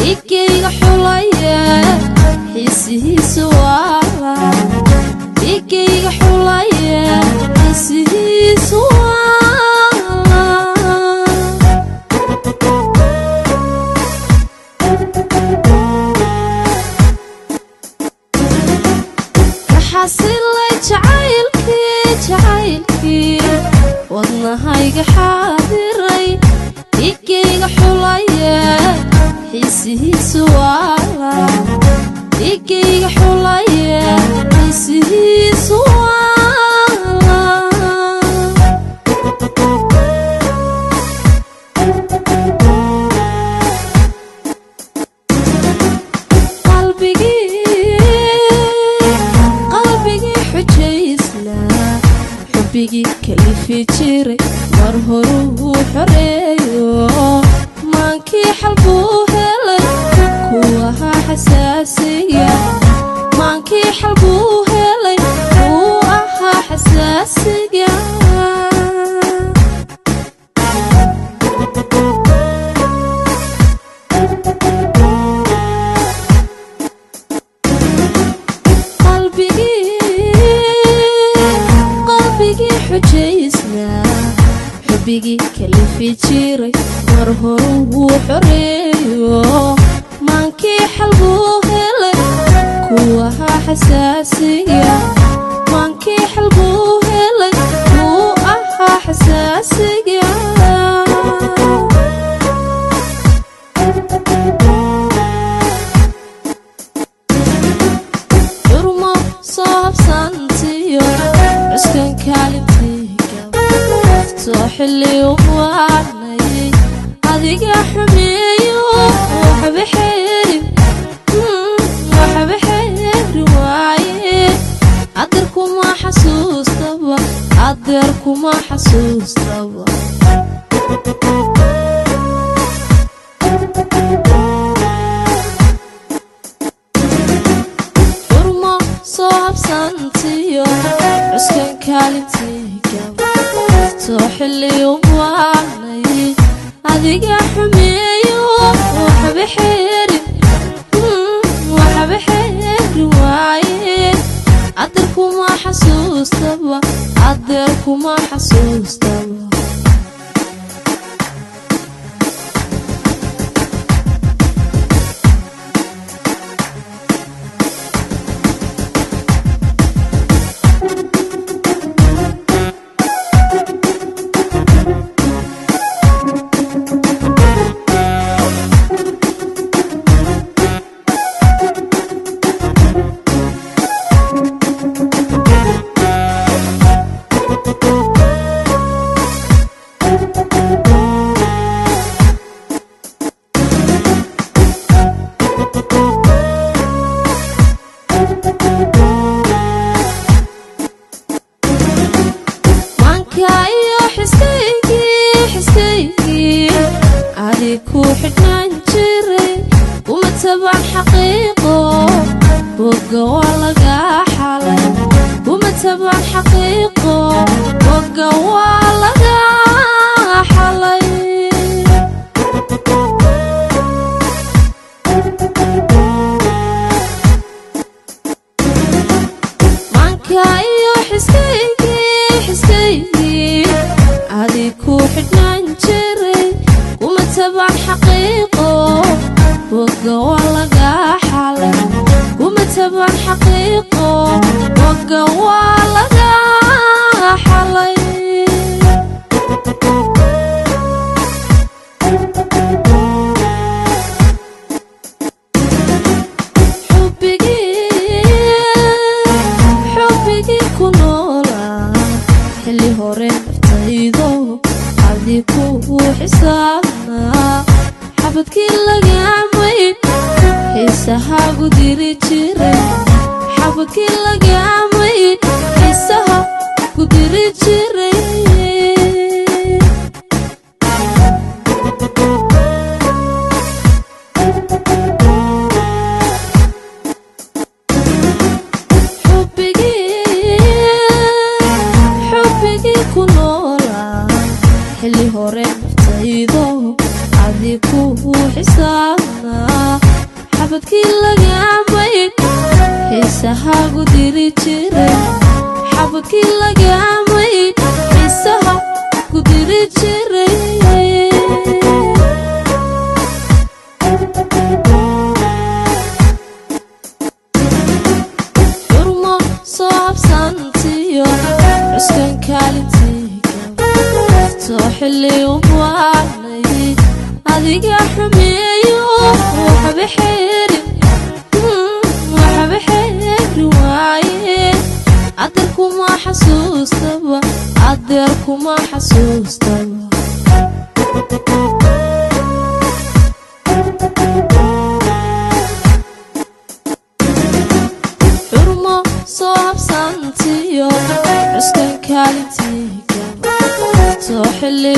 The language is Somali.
dhiigayga xulaya xiisihiisu waa dhiigayga xulaya xiisihiisu حاسلي جعيلكي wadnahayga xaadiray dhiigayga xulaya xiisihiisu waa dhiigayga xulaya xiisihiisu qalbigii kalifi jiray mar horuu xoreeyo maankii xal buu helay kuwaha xasaasiga maankii xal buu helay kuu ahaa xasaasiga حبيجي كلفي جيري مرهور وحريو مانكي حلبو هلي كوها حساسية مانكي حلبو هلي كوها حساسية يرمى صاحب سانتيو عسكن كالبتي صاحلي ووالي هذيك حمية وحبحيري وحبحيري وعي أقدركم ما حسوس طبع أقدركم ما حسوس طبع فرما صاحب سانتيو عسكن كالبتي صاحلي ووالي هذيك حمية وحبحيري وحبحيري وعي أقدركم ما حسوس طبع أقدركم ما حسوس طبع عليكو حدنا نجري ومتبع حقيقه وقوى لقى حالي ومتبع حقيقه وقوى لقى حالي مانك ايو حسكيكي عليكو حدنا نجري ومتبع حقيقه وقوى لقى حالي ومتبع حقيقه وقوى لقى حالي xabadkii lagaamayd xiisaha gudiri jiray xabadkii lagaamayd xiisaha gudiri jiray urmo soo habsantiyo cuskan kaalintiga soo xilli u waanay adiga xumeeyo waxba xeerin waaye adeerkuma xasuustaba adeerkuma xasuustaba urmo soo habsantiyo cuskan kaalintiga soo xilli